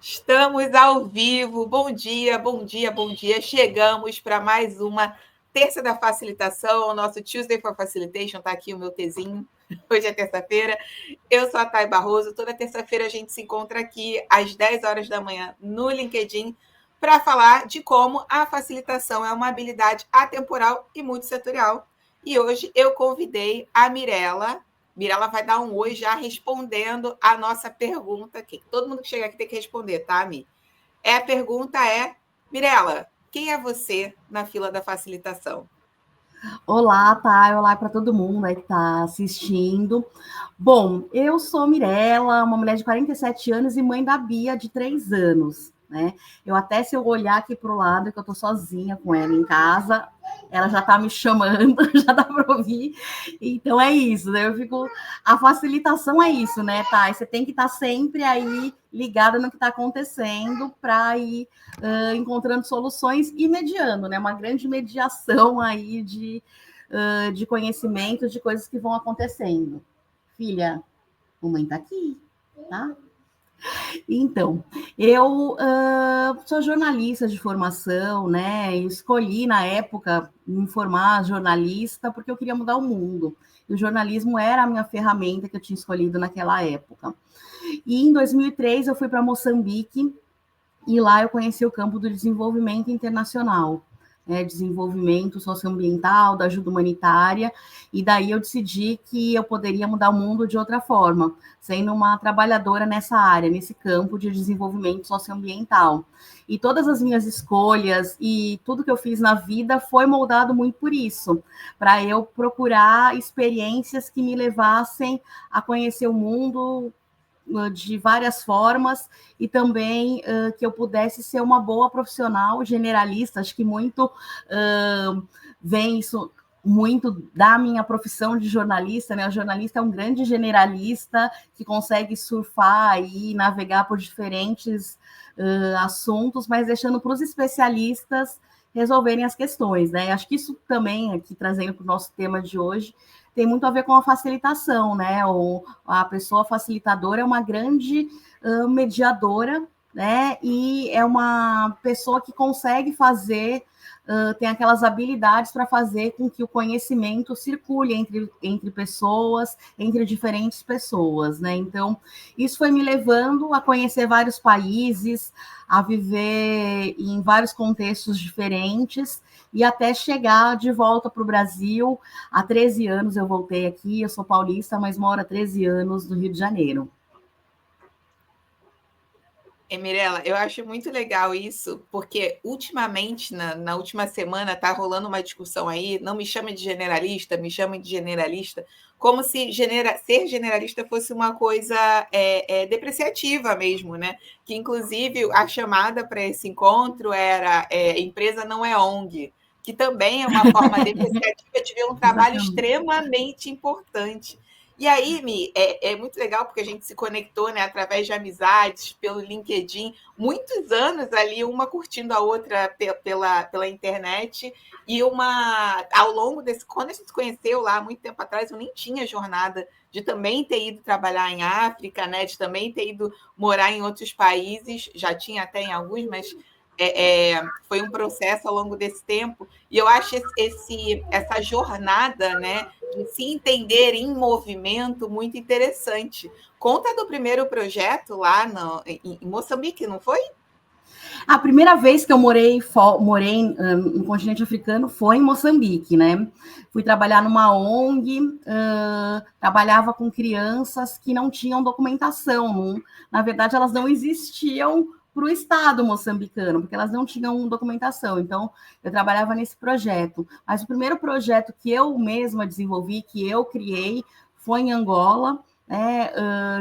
Estamos ao vivo. Bom dia, bom dia, bom dia. Chegamos para mais uma terça da facilitação. O nosso Tuesday for Facilitation está aqui o meu tezinho. Hoje é terça-feira. Eu sou a Thay Barroso. Toda terça-feira a gente se encontra aqui às 10 horas da manhã no LinkedIn para falar de como a facilitação é uma habilidade atemporal e multissetorial. E hoje eu convidei a Mirella. Mirella vai dar um oi já respondendo a nossa pergunta aqui. Todo mundo que chega aqui tem que responder, tá, Mi? A pergunta é, Mirella, quem é você na fila da facilitação? Olá, Thay, olá para todo mundo aí que está assistindo. Bom, eu sou Mirella, uma mulher de 47 anos e mãe da Bia, de 3 anos, né? Eu até, se eu olhar aqui para o lado, que eu estou sozinha com ela em casa, ela já está me chamando, já dá para ouvir. Então é isso, né? A facilitação é isso, né, Thay? Você tem que estar sempre aí ligada no que está acontecendo para ir encontrando soluções e mediando, né? Uma grande mediação aí de conhecimento de coisas que vão acontecendo. Filha, mamãe tá aqui, tá? Então, eu sou jornalista de formação, né? Escolhi na época me formar jornalista porque eu queria mudar o mundo. E o jornalismo era a minha ferramenta que eu tinha escolhido naquela época. E em 2003 eu fui para Moçambique e lá eu conheci o campo do desenvolvimento internacional, né, desenvolvimento socioambiental, da ajuda humanitária, e daí eu decidi que eu poderia mudar o mundo de outra forma, sendo uma trabalhadora nessa área, nesse campo de desenvolvimento socioambiental. E todas as minhas escolhas e tudo que eu fiz na vida foi moldado muito por isso, para eu procurar experiências que me levassem a conhecer o mundo de várias formas e também que eu pudesse ser uma boa profissional generalista. Acho que muito vem isso muito da minha profissão de jornalista, né? O jornalista é um grande generalista que consegue surfar e navegar por diferentes assuntos, mas deixando para os especialistas resolverem as questões, né? Acho que isso também, aqui trazendo para o nosso tema de hoje, tem muito a ver com a facilitação, né? A pessoa facilitadora é uma grande mediadora, né? E é uma pessoa que consegue fazer, tem aquelas habilidades para fazer com que o conhecimento circule entre pessoas, entre diferentes pessoas, né? Então, isso foi me levando a conhecer vários países, a viver em vários contextos diferentes e até chegar de volta para o Brasil. Há 13 anos eu voltei aqui, eu sou paulista, mas moro há 13 anos no Rio de Janeiro. Mirella, eu acho muito legal isso, porque ultimamente, na última semana, está rolando uma discussão aí, não me chame de generalista, me chame de generalista, como se ser generalista fosse uma coisa depreciativa mesmo, né? Que, inclusive, a chamada para esse encontro era empresa não é ONG, que também é uma forma depreciativa de ver um trabalho Exatamente. extremamente importante. E aí, Mi, é muito legal porque a gente se conectou, né, através de amizades, pelo LinkedIn, muitos anos ali, uma curtindo a outra pela internet, e ao longo desse. Quando a gente se conheceu lá, muito tempo atrás, eu nem tinha jornada de também ter ido trabalhar em África, né, de também ter ido morar em outros países, já tinha até em alguns, mas foi um processo ao longo desse tempo, e eu acho essa jornada, né, de se entender em movimento muito interessante. Conta do primeiro projeto lá em Moçambique, não foi? A primeira vez que eu morei no continente africano foi em Moçambique, né? Fui trabalhar numa ONG, trabalhava com crianças que não tinham documentação. Na verdade, elas não existiam para o Estado moçambicano, porque elas não tinham documentação. Então, eu trabalhava nesse projeto. Mas o primeiro projeto que eu mesma desenvolvi, que eu criei, foi em Angola,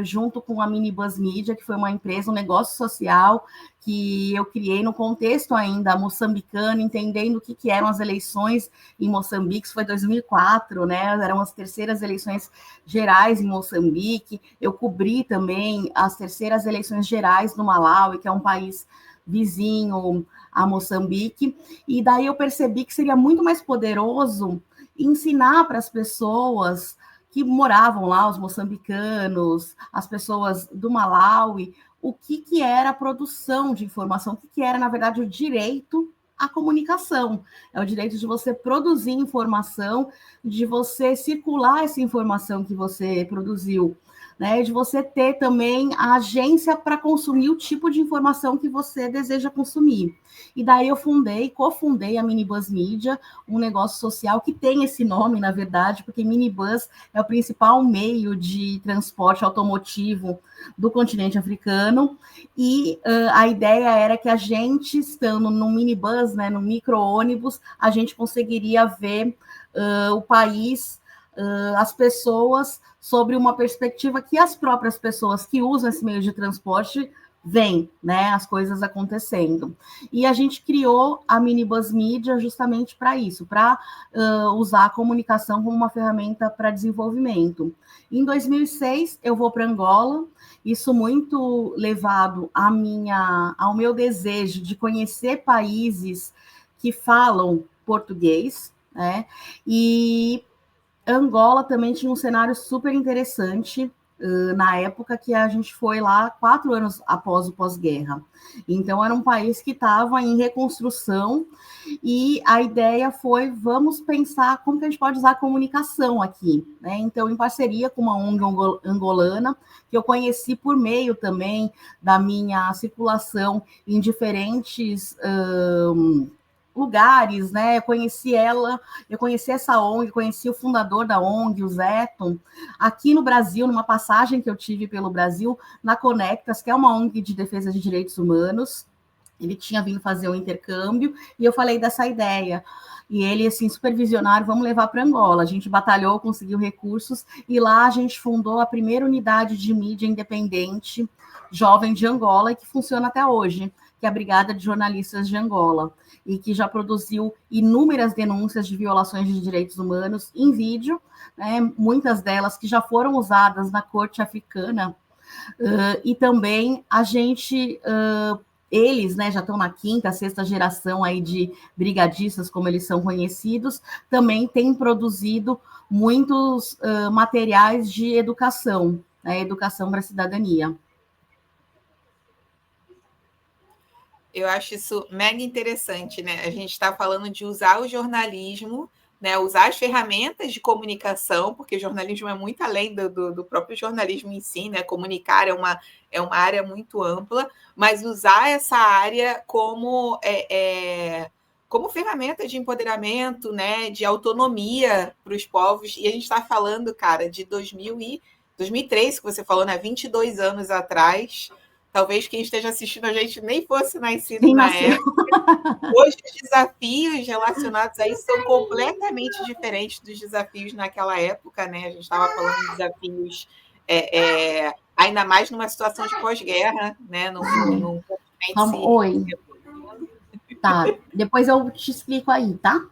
junto com a Minibus Media, que foi uma empresa, um negócio social que eu criei no contexto ainda moçambicano, entendendo o que eram as eleições em Moçambique. Isso foi 2004, né? Eram as terceiras eleições gerais em Moçambique. Eu cobri também as terceiras eleições gerais no Malawi, que é um país vizinho a Moçambique. E daí eu percebi que seria muito mais poderoso ensinar para as pessoas que moravam lá, os moçambicanos, as pessoas do Malawi, o que era a produção de informação, o que era, na verdade, o direito à comunicação. É o direito de você produzir informação, de você circular essa informação que você produziu, né? De você ter também a agência para consumir o tipo de informação que você deseja consumir. E daí eu cofundei a Minibus Media, um negócio social que tem esse nome, na verdade, porque minibus é o principal meio de transporte automotivo do continente africano, e a ideia era que a gente, estando no minibus, né, no micro-ônibus, a gente conseguiria ver o país, as pessoas, sobre uma perspectiva que as próprias pessoas que usam esse meio de transporte veem, né, as coisas acontecendo. E a gente criou a Minibus Media justamente para isso, para usar a comunicação como uma ferramenta para desenvolvimento. Em 2006, eu vou para Angola, isso muito levado ao meu desejo de conhecer países que falam português, né? E Angola também tinha um cenário super interessante na época que a gente foi lá 4 anos após o pós-guerra. Então, era um país que estava em reconstrução e a ideia foi, vamos pensar como que a gente pode usar a comunicação aqui, né? Então, em parceria com uma ONG angolana, que eu conheci por meio também da minha circulação em diferentes lugares, né? Eu conheci essa ONG, conheci o fundador da ONG, o Zeton, aqui no Brasil, numa passagem que eu tive pelo Brasil, na Conectas, que é uma ONG de defesa de direitos humanos. Ele tinha vindo fazer um intercâmbio e eu falei dessa ideia. E ele, assim, supervisionário, vamos levar para Angola. A gente batalhou, conseguiu recursos e lá a gente fundou a primeira unidade de mídia independente jovem de Angola, que funciona até hoje, que é a Brigada de Jornalistas de Angola, e que já produziu inúmeras denúncias de violações de direitos humanos em vídeo, né, muitas delas que já foram usadas na corte africana, e também a gente... eles, né, já estão na 5ª, 6ª geração aí de brigadistas, como eles são conhecidos, também têm produzido muitos materiais de educação, né, educação para a cidadania. Eu acho isso mega interessante, né? A gente está falando de usar o jornalismo, né? Usar as ferramentas de comunicação, porque o jornalismo é muito além do próprio jornalismo em si, né? Comunicar é uma área muito ampla, mas usar essa área como ferramenta de empoderamento, né? De autonomia para os povos. E a gente está falando, cara, de 2003, que você falou, né? 22 anos atrás. Talvez quem esteja assistindo a gente nem fosse nascido na época. Hoje, os desafios relacionados a isso são completamente diferentes dos desafios naquela época, né? A gente estava falando de desafios ainda mais numa situação de pós-guerra, né? Num continente Oi. Tá, depois eu te explico aí, tá?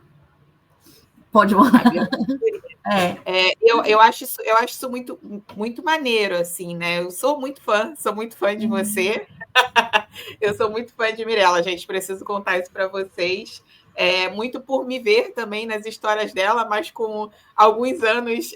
Pode mandar. Eu acho isso muito, muito maneiro, assim, né? Eu sou muito fã de você. Eu sou muito fã de Mirella, gente. Preciso contar isso para vocês. Muito por me ver também nas histórias dela, mas com alguns anos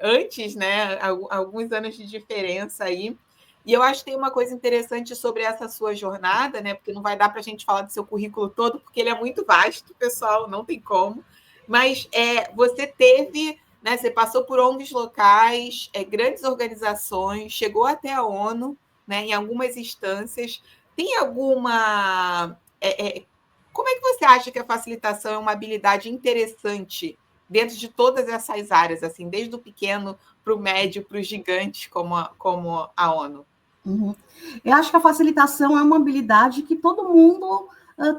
antes, né? Alguns anos de diferença aí. E eu acho que tem uma coisa interessante sobre essa sua jornada, né? Porque não vai dar para a gente falar do seu currículo todo, porque ele é muito vasto, pessoal, não tem como. Mas você teve, né? Você passou por ONGs locais, grandes organizações, chegou até a ONU, né? Em algumas instâncias. Tem alguma. Como é que você acha que a facilitação é uma habilidade interessante dentro de todas essas áreas, assim, desde o pequeno para o médio, para os gigantes, como a ONU? Uhum. Eu acho que a facilitação é uma habilidade que todo mundo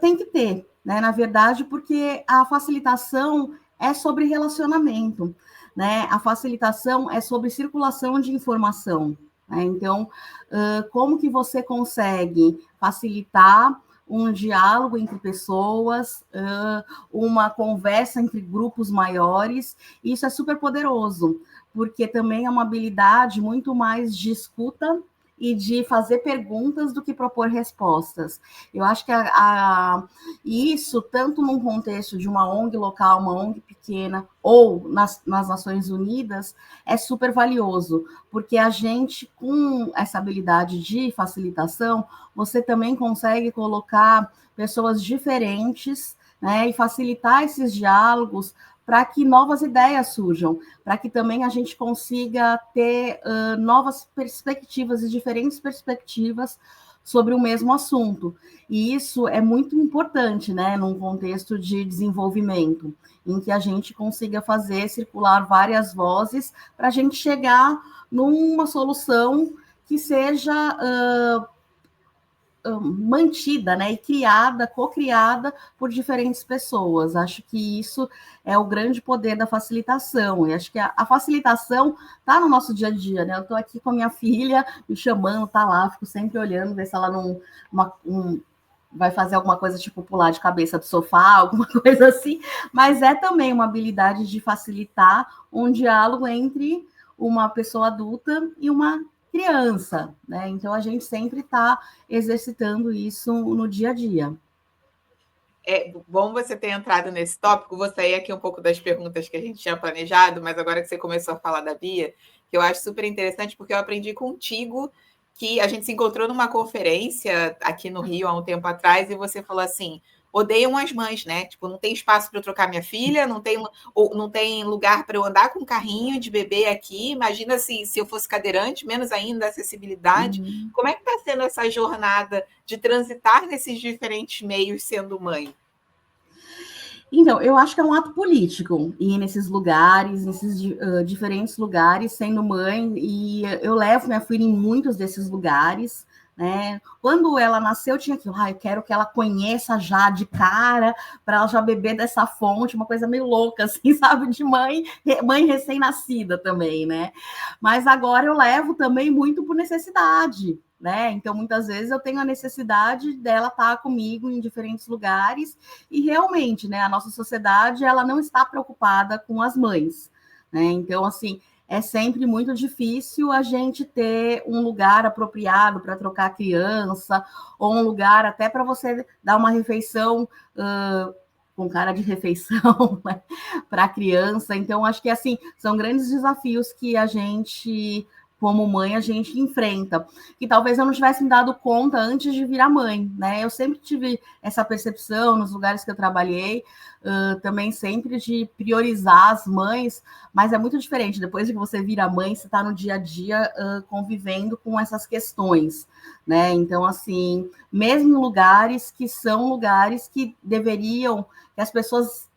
tem que ter, né? Na verdade, porque a facilitação é sobre relacionamento, né? A facilitação é sobre circulação de informação, né? Então, como que você consegue facilitar um diálogo entre pessoas, uma conversa entre grupos maiores? Isso é super poderoso, porque também é uma habilidade muito mais de escuta e de fazer perguntas do que propor respostas. Eu acho que isso, tanto num contexto de uma ONG local, uma ONG pequena, ou nas Nações Unidas, é super valioso, porque a gente, com essa habilidade de facilitação, você também consegue colocar pessoas diferentes, né, e facilitar esses diálogos para que novas ideias surjam, para que também a gente consiga ter novas perspectivas e diferentes perspectivas sobre o mesmo assunto. E isso é muito importante, né, num contexto de desenvolvimento, em que a gente consiga fazer circular várias vozes para a gente chegar numa solução que seja mantida, né, e criada, co-criada por diferentes pessoas. Acho que isso é o grande poder da facilitação. E acho que a facilitação está no nosso dia a dia, né? Eu estou aqui com a minha filha, me chamando, tá lá, fico sempre olhando, ver se ela não vai fazer alguma coisa tipo pular de cabeça do sofá, alguma coisa assim, mas é também uma habilidade de facilitar um diálogo entre uma pessoa adulta e uma criança, né? Então a gente sempre está exercitando isso no dia a dia. É bom você ter entrado nesse tópico. Vou sair aqui um pouco das perguntas que a gente tinha planejado, mas agora que você começou a falar da Bia, que eu acho super interessante, porque eu aprendi contigo que a gente se encontrou numa conferência aqui no Rio há um tempo atrás e você falou assim: odeiam as mães, né? Tipo, não tem espaço para eu trocar minha filha, não tem lugar para eu andar com um carrinho de bebê aqui. Imagina se eu fosse cadeirante, menos ainda acessibilidade. Como é que está sendo essa jornada de transitar nesses diferentes meios sendo mãe? Então, eu acho que é um ato político ir nesses lugares, nesses diferentes lugares, sendo mãe, e eu levo minha filha em muitos desses lugares, né? Quando ela nasceu, eu tinha que, eu quero que ela conheça já de cara, para ela já beber dessa fonte, uma coisa meio louca, assim, sabe? De mãe recém-nascida também, né? Mas agora eu levo também muito por necessidade, né? Então, muitas vezes eu tenho a necessidade dela estar comigo em diferentes lugares, e realmente, né, a nossa sociedade, ela não está preocupada com as mães, né? Então, assim, é sempre muito difícil a gente ter um lugar apropriado para trocar a criança, ou um lugar até para você dar uma refeição com cara de refeição, né, para a criança. Então, acho que assim, são grandes desafios que a gente, como mãe, a gente enfrenta, que talvez eu não tivesse me dado conta antes de virar mãe, né? Eu sempre tive essa percepção nos lugares que eu trabalhei, também sempre de priorizar as mães, mas é muito diferente. Depois de que você vira mãe, você está no dia a dia convivendo com essas questões, né? Então, assim, mesmo em lugares que são lugares que deveriam, que as pessoas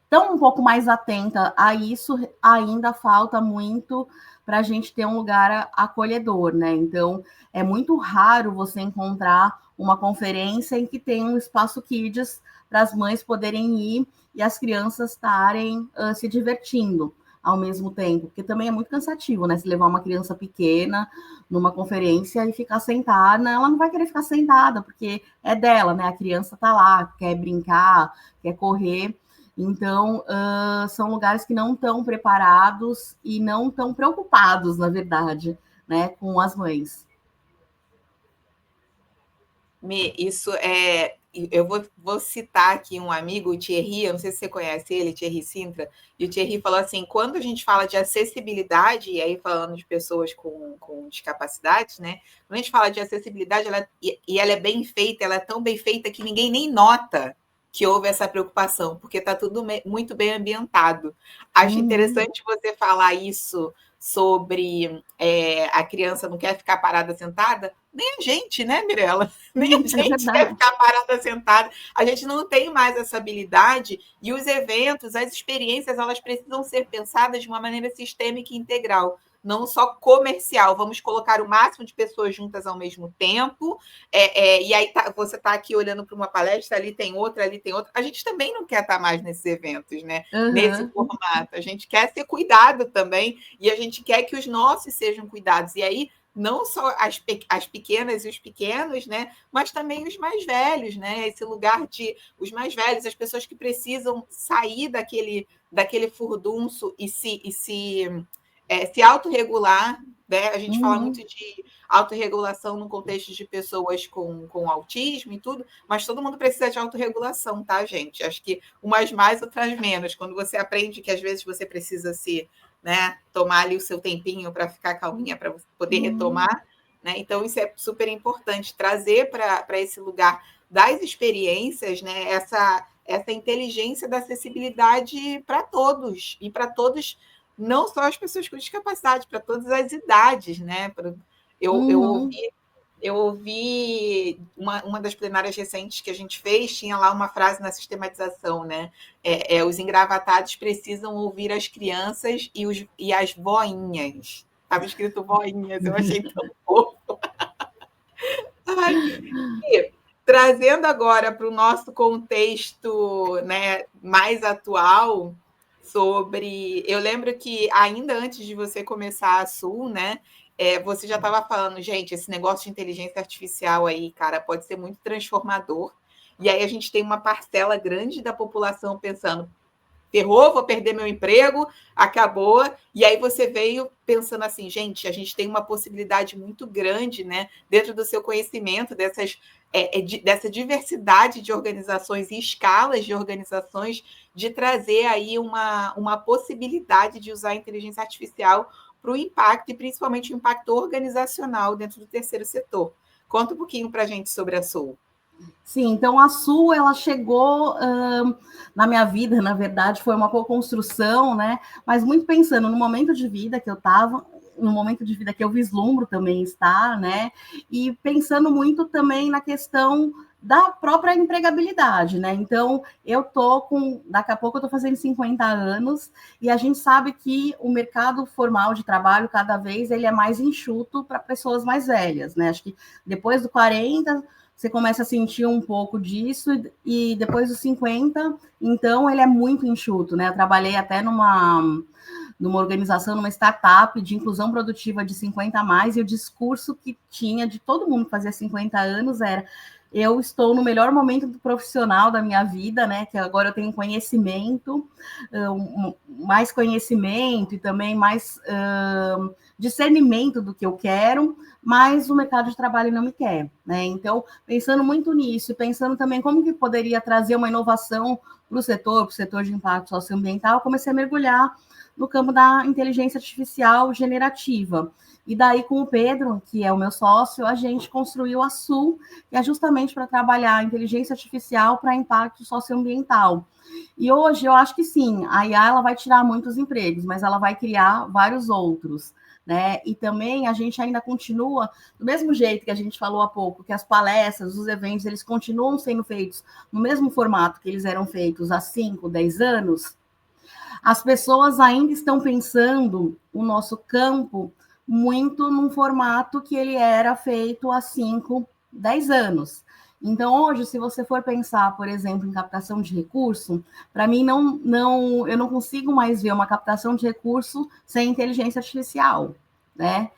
estão um pouco mais atentas a isso, ainda falta muito para a gente ter um lugar acolhedor, né? Então, é muito raro você encontrar uma conferência em que tem um espaço kids para as mães poderem ir e as crianças estarem se divertindo ao mesmo tempo, porque também é muito cansativo, né? Se levar uma criança pequena numa conferência e ficar sentada, ela não vai querer ficar sentada, porque é dela, né? A criança tá lá, quer brincar, quer correr. Então, são lugares que não estão preparados e não estão preocupados, na verdade, né, com as mães. Isso é. Eu vou citar aqui um amigo, o Thierry, eu não sei se você conhece ele, Thierry Sintra, e o Thierry falou assim: quando a gente fala de acessibilidade, e aí falando de pessoas com discapacidades, né? Quando a gente fala de acessibilidade, ela é bem feita, ela é tão bem feita que ninguém nem nota que houve essa preocupação, porque está tudo muito bem ambientado. Acho interessante você falar isso sobre a criança não quer ficar parada sentada, nem a gente, né, Mirella? Nem a gente quer ficar parada sentada. A gente não tem mais essa habilidade e os eventos, as experiências, elas precisam ser pensadas de uma maneira sistêmica e integral, não só comercial. Vamos colocar o máximo de pessoas juntas ao mesmo tempo, e aí você está aqui olhando para uma palestra, ali tem outra, ali tem outra. A gente também não quer estar mais nesses eventos, né? Nesse formato. A gente quer ser cuidado também e a gente quer que os nossos sejam cuidados. E aí, não só as pequenas e os pequenos, né? Mas também os mais velhos, né? Esse lugar de os mais velhos, as pessoas que precisam sair daquele furdunço e se se autorregular, né? A gente fala muito de autorregulação no contexto de pessoas com autismo e tudo, mas todo mundo precisa de autorregulação, tá, gente? Acho que umas mais, outras menos. Quando você aprende que às vezes você precisa né, tomar ali o seu tempinho para ficar calminha, para poder retomar, né? Então, isso é super importante, trazer para esse lugar das experiências, né, essa inteligência da acessibilidade para todos, e para todos, não só as pessoas com discapacidade, para todas as idades, né? Eu ouvi uma das plenárias recentes que a gente fez, tinha lá uma frase na sistematização, né? Os engravatados precisam ouvir as crianças e as voinhas. Estava escrito voinhas, eu achei tão fofo. E, trazendo agora para o nosso contexto, né, mais atual, eu lembro que ainda antes de você começar a Sul, né, você já estava falando, gente, esse negócio de inteligência artificial aí, cara, pode ser muito transformador. E aí a gente tem uma parcela grande da população pensando, ferrou, vou perder meu emprego, acabou. E aí você veio pensando assim, gente, a gente tem uma possibilidade muito grande, né, dentro do seu conhecimento, dessa diversidade de organizações e escalas de organizações, de trazer aí uma possibilidade de usar a inteligência artificial para o impacto, e principalmente o impacto organizacional dentro do terceiro setor. Conta um pouquinho para a gente sobre a Sul. Sim, então a Sul, ela chegou na minha vida, na verdade, foi uma co-construção, né? Mas muito pensando no momento de vida que eu estava, no momento de vida que eu vislumbro também estar, né? E pensando muito também na questão da própria empregabilidade, né? Então, daqui a pouco eu tô fazendo 50 anos, e a gente sabe que o mercado formal de trabalho, cada vez, ele é mais enxuto para pessoas mais velhas, né? Acho que depois do 40, você começa a sentir um pouco disso, e depois dos 50, então ele é muito enxuto, né? Eu trabalhei até numa organização, numa startup de inclusão produtiva de 50 a mais, e o discurso que tinha de todo mundo que fazia 50 anos era: eu estou no melhor momento profissional da minha vida, né? Que agora eu tenho conhecimento, mais conhecimento e também mais discernimento do que eu quero, mas o mercado de trabalho não me quer, né? Então, pensando muito nisso, pensando também como que poderia trazer uma inovação para o setor de impacto socioambiental, comecei a mergulhar no campo da inteligência artificial generativa. E daí, com o Pedro, que é o meu sócio, a gente construiu a Sul, que é justamente para trabalhar a inteligência artificial para impacto socioambiental. E hoje eu acho que sim, a IA ela vai tirar muitos empregos, mas ela vai criar vários outros, né? E também a gente ainda continua, do mesmo jeito que a gente falou há pouco, que as palestras, os eventos, eles continuam sendo feitos no mesmo formato que eles eram feitos há 5, 10 anos, as pessoas ainda estão pensando o nosso campo muito num formato que ele era feito há 5, 10 anos. Então, hoje, se você for pensar, por exemplo, em captação de recurso, para mim, eu não consigo mais ver uma captação de recurso sem inteligência artificial, né?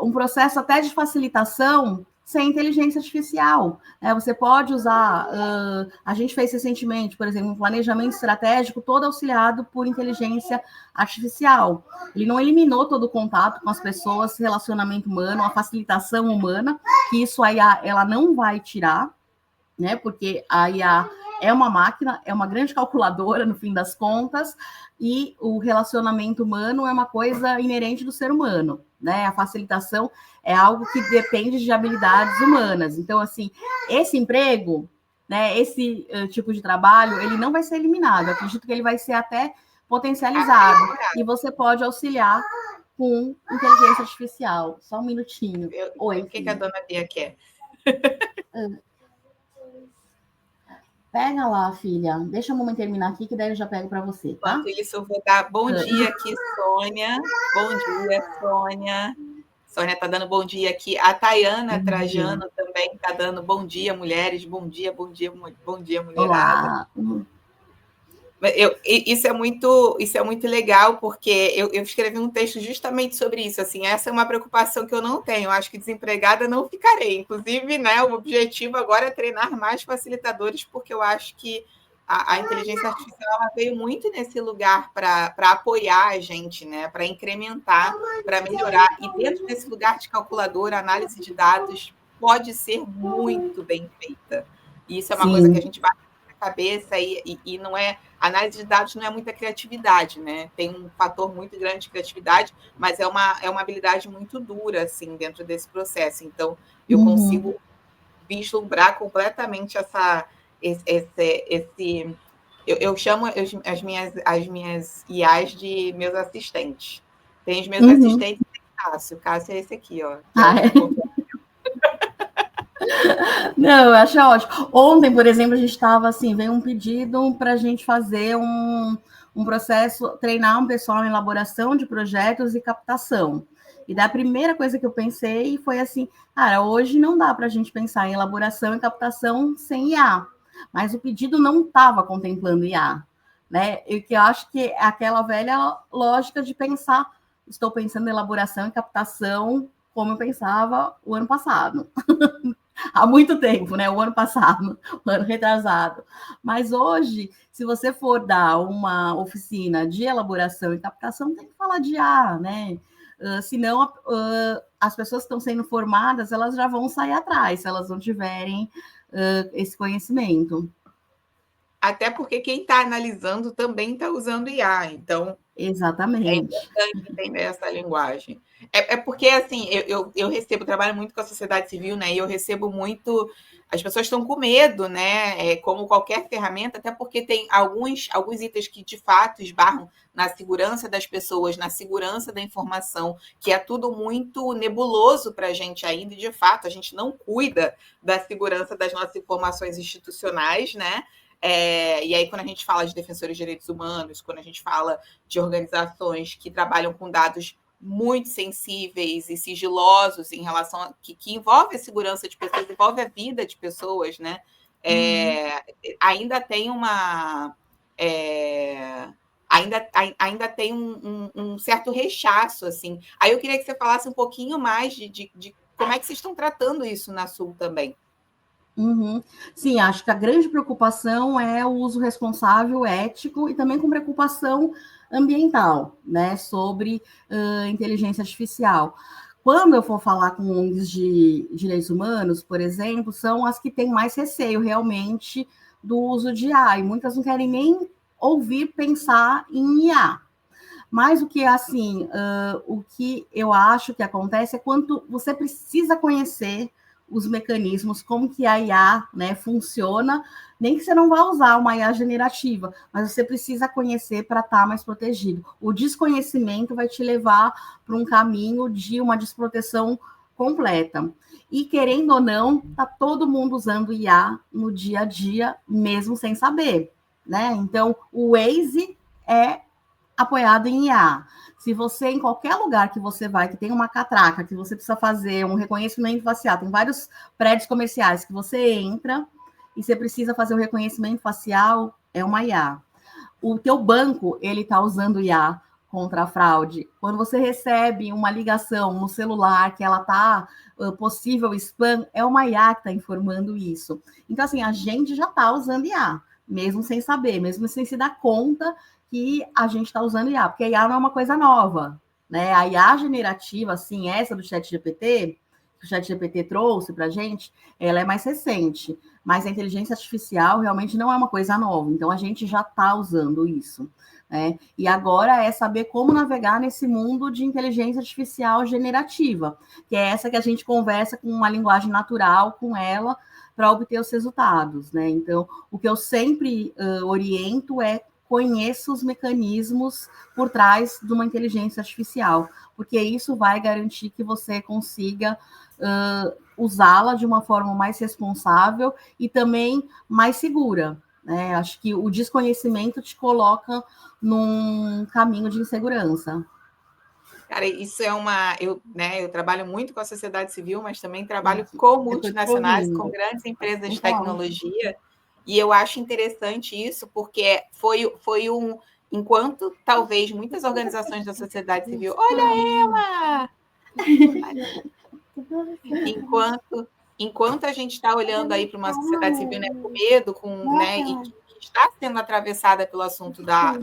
Um processo até de facilitação sem inteligência artificial. Você pode usar, a gente fez recentemente, por exemplo, um planejamento estratégico todo auxiliado por inteligência artificial. Ele não eliminou todo o contato com as pessoas, relacionamento humano, a facilitação humana, que isso a IA, ela não vai tirar, né? Porque a IA é uma máquina, é uma grande calculadora, no fim das contas, e o relacionamento humano é uma coisa inerente do ser humano, né? A facilitação é algo que depende de habilidades humanas. Então, assim, esse emprego, né, esse tipo de trabalho, ele não vai ser eliminado. Eu acredito que ele vai ser até potencializado. E você pode auxiliar com inteligência artificial. Só um minutinho. Oi, o que a dona Bia quer? Pega lá, filha. Deixa a mamãe terminar aqui, que daí eu já pego para você, tá? Enquanto isso, eu vou dar bom dia aqui, Sônia. Bom dia, Sônia. Sônia está dando bom dia aqui. A Tayana Trajano também está dando bom dia, mulheres. Bom dia, mulherada. Olá. Isso é muito legal, porque eu escrevi um texto justamente sobre isso. Assim, essa é uma preocupação que eu não tenho. Eu acho que desempregada não ficarei. Inclusive, né, o objetivo agora é treinar mais facilitadores, porque eu acho que a inteligência artificial ela veio muito nesse lugar para apoiar a gente, né? Para incrementar, para melhorar. E dentro desse lugar de calculadora, análise de dados pode ser muito bem feita. E isso é uma coisa que a Sim. gente bate na cabeça e não é. Análise de dados não é muita criatividade, né? Tem um fator muito grande de criatividade, mas é uma habilidade muito dura, assim, dentro desse processo. Então, eu consigo vislumbrar completamente esse eu chamo as minhas IAs de meus assistentes. Tem os meus Uhum. assistentes e Cássio. Cássio é esse aqui, ó, que é Ah, o é? meu computador. Não, eu acho ótimo. Ontem, por exemplo, a gente estava assim, veio um pedido para a gente fazer um processo, treinar um pessoal em elaboração de projetos e captação. E da primeira coisa que eu pensei foi assim, cara, hoje não dá para a gente pensar em elaboração e captação sem IA. Mas o pedido não estava contemplando IA, né? E que eu acho que é aquela velha lógica de pensar, estou pensando em elaboração e captação como eu pensava o ano passado. Há muito tempo, né? O ano passado, o ano retrasado. Mas hoje, se você for dar uma oficina de elaboração e captação, tem que falar de A, né? Senão, as pessoas que estão sendo formadas, elas já vão sair atrás, se elas não tiverem esse conhecimento. Até porque quem está analisando também está usando IA. Então, é Exatamente. importante entender essa linguagem. É porque, assim, eu recebo, trabalho muito com a sociedade civil, né? E eu recebo muito. As pessoas estão com medo, né? Como qualquer ferramenta, até porque tem alguns itens que de fato esbarram na segurança das pessoas, na segurança da informação, que é tudo muito nebuloso para a gente ainda, e de fato a gente não cuida da segurança das nossas informações institucionais, né? E aí, quando a gente fala de defensores de direitos humanos, quando a gente fala de organizações que trabalham com dados muito sensíveis e sigilosos em relação a que envolve a segurança de pessoas, envolve a vida de pessoas, né? Ainda tem uma ainda tem um certo rechaço, assim. Aí eu queria que você falasse um pouquinho mais de como é que vocês estão tratando isso na Sul também. Sim, acho que a grande preocupação é o uso responsável, ético e também com preocupação ambiental, né, sobre inteligência artificial. Quando eu for falar com ONGs de direitos humanos, por exemplo, são as que têm mais receio realmente do uso de IA, e muitas não querem nem ouvir pensar em IA. Mas o que assim, o que eu acho que acontece é quando você precisa conhecer os mecanismos, como que a IA, né, funciona, nem que você não vá usar uma IA generativa, mas você precisa conhecer para estar mais protegido. O desconhecimento vai te levar para um caminho de uma desproteção completa. E querendo ou não, tá todo mundo usando IA no dia a dia, mesmo sem saber, né? Então, o Waze é apoiado em IA. Se você, em qualquer lugar que você vai, que tem uma catraca, que você precisa fazer um reconhecimento facial, tem vários prédios comerciais que você entra e você precisa fazer o reconhecimento facial, é uma IA. O teu banco, ele está usando IA contra a fraude. Quando você recebe uma ligação no celular que ela está possível spam, é uma IA que está informando isso. Então, assim, a gente já está usando IA, mesmo sem saber, mesmo sem se dar conta que a gente está usando IA, porque a IA não é uma coisa nova, né? A IA generativa, assim, essa do ChatGPT, que o ChatGPT trouxe para a gente, ela é mais recente, mas a inteligência artificial realmente não é uma coisa nova, então a gente já está usando isso, né? E agora é saber como navegar nesse mundo de inteligência artificial generativa, que é essa que a gente conversa com uma linguagem natural com ela para obter os resultados, né? Então, o que eu sempre oriento é conheça os mecanismos por trás de uma inteligência artificial, porque isso vai garantir que você consiga usá-la de uma forma mais responsável e também mais segura, né? Acho que o desconhecimento te coloca num caminho de insegurança. Cara, isso é eu trabalho muito com a sociedade civil, mas também trabalho com Eu estou te multinacionais, com ouvindo. grandes empresas de Então, tecnologia, e eu acho interessante isso, porque foi enquanto talvez muitas organizações da sociedade civil, olha ela! Enquanto a gente está olhando aí para uma sociedade civil, né, com medo, né, e que está sendo atravessada pelo assunto da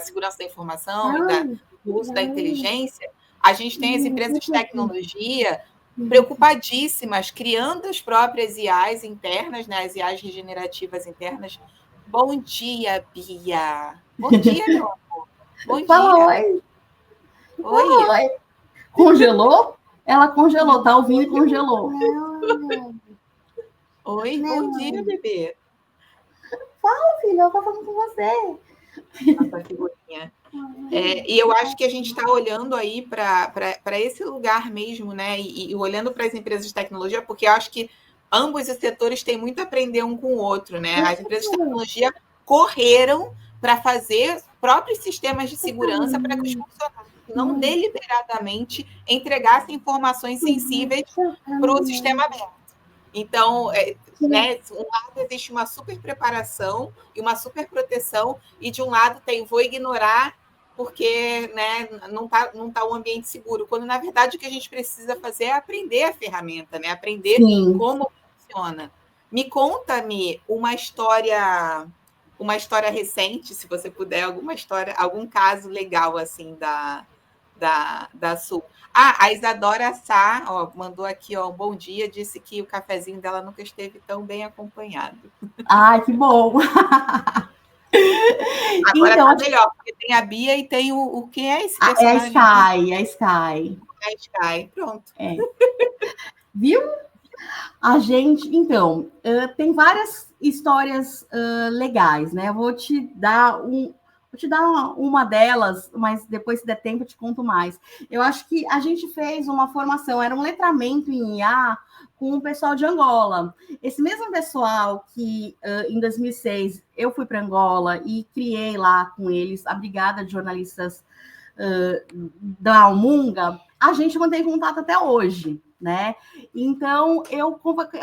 segurança da informação e do uso da inteligência, a gente tem as empresas de tecnologia preocupadíssimas, criando as próprias IAs internas, né, as IAs regenerativas internas. Bom dia, Bia. Bom dia, meu amor. Bom Fala dia. oi. Oi. Oi. Congelou? Ela congelou, tá ouvindo e congelou. Oi, bom dia, bebê. Fala, filha, eu tô falando com você. Nossa figurinha. E eu acho que a gente está olhando aí para esse lugar mesmo, né? E olhando para as empresas de tecnologia, porque eu acho que ambos os setores têm muito a aprender um com o outro, né? As empresas de tecnologia correram para fazer próprios sistemas de segurança para que os funcionários não deliberadamente entregassem informações sensíveis para o sistema aberto. Então, né, um lado existe uma super preparação e uma super proteção, e de um lado tem vou ignorar porque, né, não tá um ambiente seguro, quando na verdade o que a gente precisa fazer é aprender a ferramenta, né? Aprender como funciona. Me conta-me uma história recente, se você puder, algum caso legal assim da Sul. A Isadora Sá, ó, mandou aqui, ó, um bom dia, disse que o cafezinho dela nunca esteve tão bem acompanhado. Ai, que bom! Agora então, tá melhor, porque tem a Bia e tem o quem é esse personagem? É a Sky. É a Sky, pronto. Viu? A gente, então, tem várias histórias legais, né? Eu vou te dar uma delas, mas depois, se der tempo, eu te conto mais. Eu acho que a gente fez uma formação, era um letramento em IA com o pessoal de Angola. Esse mesmo pessoal que, em 2006, eu fui para Angola e criei lá com eles a Brigada de Jornalistas da Almunga, a gente mantém contato até hoje, né? Então, eu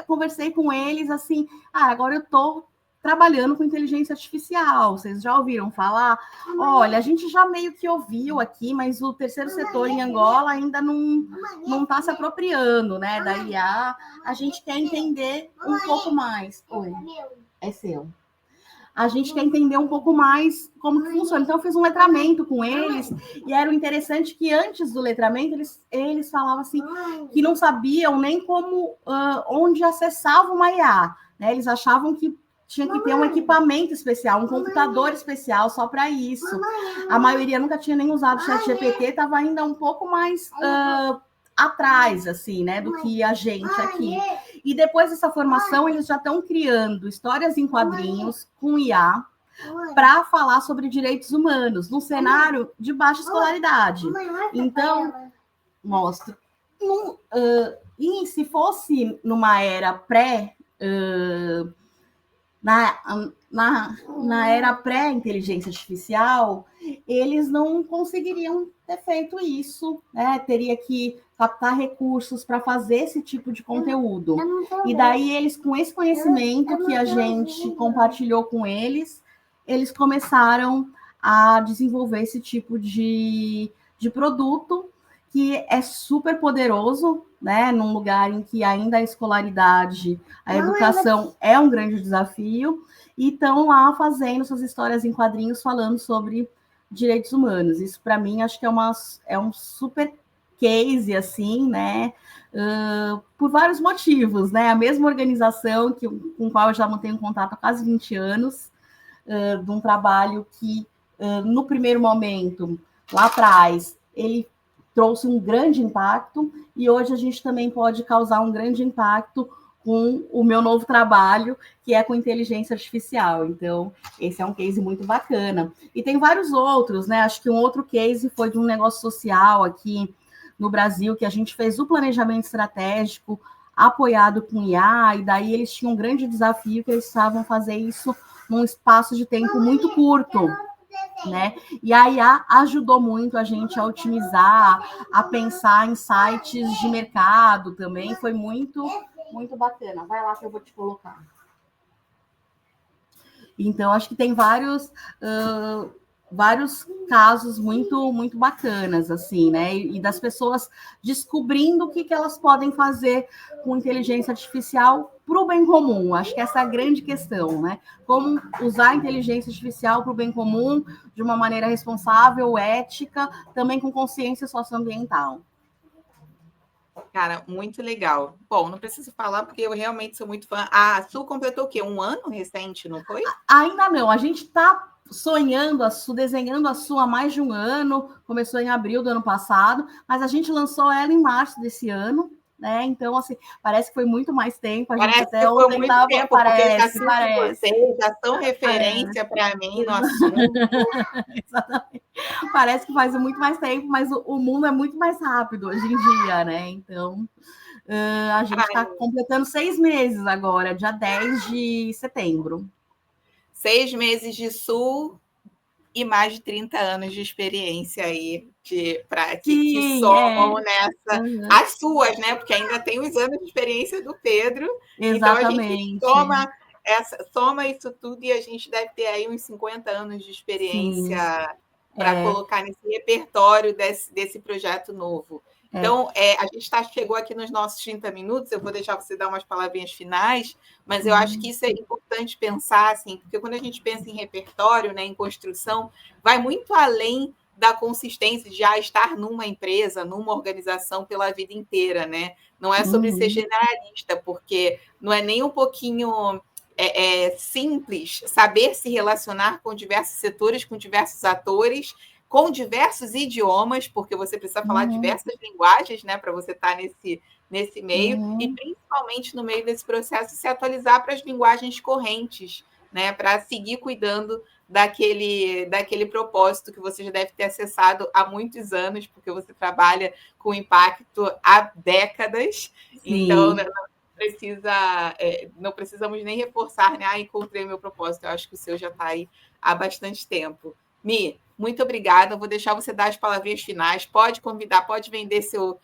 conversei com eles assim, agora eu estou trabalhando com inteligência artificial, vocês já ouviram falar? Olha, a gente já meio que ouviu aqui, mas o terceiro setor em Angola ainda não está se apropriando, né, da IA. A gente quer entender um pouco mais. Oi, é seu. A gente quer entender um pouco mais como que funciona. Então, eu fiz um letramento com eles, e era interessante que antes do letramento, eles falavam assim, que não sabiam nem como, onde acessava uma IA, né? Eles achavam que tinha que ter um equipamento especial, um computador especial só para isso. A maioria nunca tinha nem usado o ChatGPT, estava ainda um pouco mais atrás, assim, né, do que a gente aqui. E depois dessa formação, eles já estão criando histórias em quadrinhos com IA para falar sobre direitos humanos, num cenário de baixa escolaridade. Então, mostro. E se fosse numa era na era pré-inteligência artificial, eles não conseguiriam ter feito isso, né? Teria que captar recursos para fazer esse tipo de conteúdo. E daí eles, com esse conhecimento que a gente compartilhou com eles, eles começaram a desenvolver esse tipo de produto que é super poderoso, né? Num lugar em que ainda a escolaridade, a educação é um grande desafio, e estão lá fazendo suas histórias em quadrinhos falando sobre direitos humanos. Isso, para mim, acho que é um super case, assim, né? Por vários motivos, né? A mesma organização com a qual eu já mantenho contato há quase 20 anos, de um trabalho que, no primeiro momento, lá atrás, ele trouxe um grande impacto, e hoje a gente também pode causar um grande impacto com o meu novo trabalho, que é com inteligência artificial. Então, esse é um case muito bacana. E tem vários outros, né? Acho que um outro case foi de um negócio social aqui no Brasil, que a gente fez o planejamento estratégico apoiado com IA, e daí eles tinham um grande desafio, que eles precisavam fazer isso num espaço de tempo muito curto, né? E a IA ajudou muito a gente a otimizar, a pensar em sites de mercado também. Foi muito, muito bacana. Vai lá que eu vou te colocar. Então, acho que tem vários casos muito, muito bacanas, assim, né? E das pessoas descobrindo o que elas podem fazer com inteligência artificial para o bem comum. Acho que essa é a grande questão, né? Como usar a inteligência artificial para o bem comum de uma maneira responsável, ética, também com consciência socioambiental. Cara, muito legal. Bom, não preciso falar porque eu realmente sou muito fã. A Su completou o quê? Um ano recente, não foi? Ainda não. A gente está sonhando a Su, desenhando a Su há mais de um ano. Começou em abril do ano passado, mas a gente lançou ela em março desse ano. Né? Então, assim, parece que foi muito mais tempo. A gente Parece até que foi ontem muito estava. tempo, porque eu já Parece, sigo parece. vocês, já são referência para mim no assunto. Exatamente. Parece que faz muito mais tempo, mas o mundo é muito mais rápido hoje em dia, né? Então, a gente está completando 6 meses agora, dia 10 de setembro. 6 meses de Sul e mais de 30 anos de experiência aí que somam nessa. Uhum. As suas, né? Porque ainda tem os anos de experiência do Pedro. Exatamente. Então a gente soma isso tudo e a gente deve ter aí uns 50 anos de experiência para colocar nesse repertório desse projeto novo. Então, a gente chegou aqui nos nossos 30 minutos, eu vou deixar você dar umas palavrinhas finais, mas eu acho que isso é importante pensar, assim, porque quando a gente pensa em repertório, né, em construção, vai muito além da consistência de já estar numa empresa, numa organização pela vida inteira, né? Não é sobre ser generalista, porque não é nem um pouquinho simples saber se relacionar com diversos setores, com diversos atores, com diversos idiomas, porque você precisa falar diversas linguagens, né, para você estar nesse meio, e principalmente no meio desse processo se atualizar para as linguagens correntes, né, para seguir cuidando daquele propósito que você já deve ter acessado há muitos anos, porque você trabalha com impacto há décadas. Sim. Então, não precisamos nem reforçar, né? Encontrei meu propósito. Eu acho que o seu já está aí há bastante tempo. Mi, muito obrigada. Eu vou deixar você dar as palavrinhas finais. Pode convidar, pode vender seu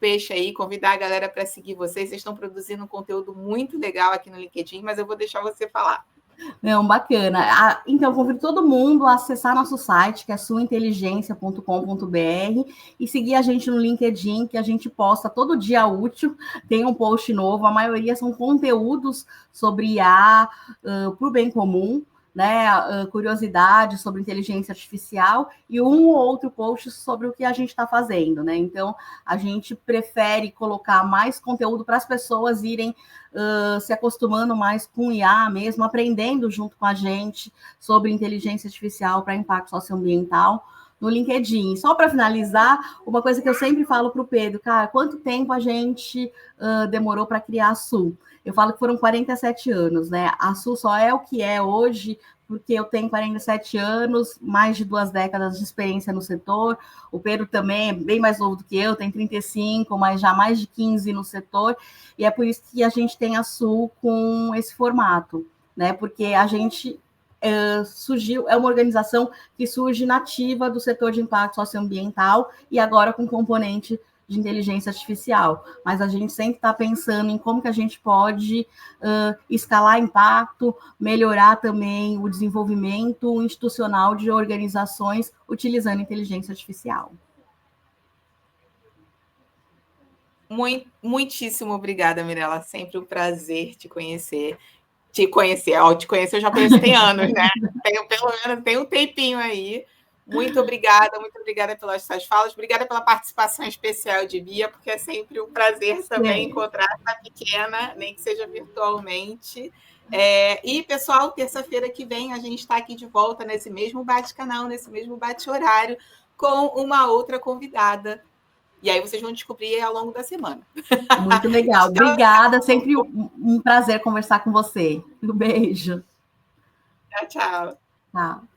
peixe aí, convidar a galera para seguir vocês. Vocês estão produzindo um conteúdo muito legal aqui no LinkedIn, mas eu vou deixar você falar. Não, bacana. Então, convido todo mundo a acessar nosso site, que é suainteligência.com.br, e seguir a gente no LinkedIn, que a gente posta todo dia útil, tem um post novo, a maioria são conteúdos sobre IA para o bem comum, né, curiosidade sobre inteligência artificial e um ou outro post sobre o que a gente está fazendo, né? Então, a gente prefere colocar mais conteúdo para as pessoas irem se acostumando mais com IA mesmo, aprendendo junto com a gente sobre inteligência artificial para impacto socioambiental no LinkedIn. Só para finalizar, uma coisa que eu sempre falo para o Pedro, cara, quanto tempo a gente demorou para criar a Sul? Eu falo que foram 47 anos, né? A Sul só é o que é hoje porque eu tenho 47 anos, mais de 2 décadas de experiência no setor. O Pedro também é bem mais novo do que eu, tem 35, mas já mais de 15 no setor. E é por isso que a gente tem a Sul com esse formato, né? Porque a gente surgiu, é uma organização que surge nativa do setor de impacto socioambiental e agora com componente de inteligência artificial, mas a gente sempre está pensando em como que a gente pode escalar impacto, melhorar também o desenvolvimento institucional de organizações utilizando inteligência artificial. Muitíssimo obrigada, Mirela. Sempre um prazer te conhecer. Te conhecer eu já conheço tem anos, né? Pelo menos tem um tempinho aí. Muito obrigada pelas suas falas, obrigada pela participação especial de Bia, porque é sempre um prazer também encontrar essa pequena, nem que seja virtualmente. E, pessoal, terça-feira que vem a gente está aqui de volta nesse mesmo bate-canal, nesse mesmo bate-horário, com uma outra convidada. E aí vocês vão descobrir ao longo da semana. Muito legal. Obrigada, sempre um prazer conversar com você. Um beijo. Tchau, tchau. Tchau.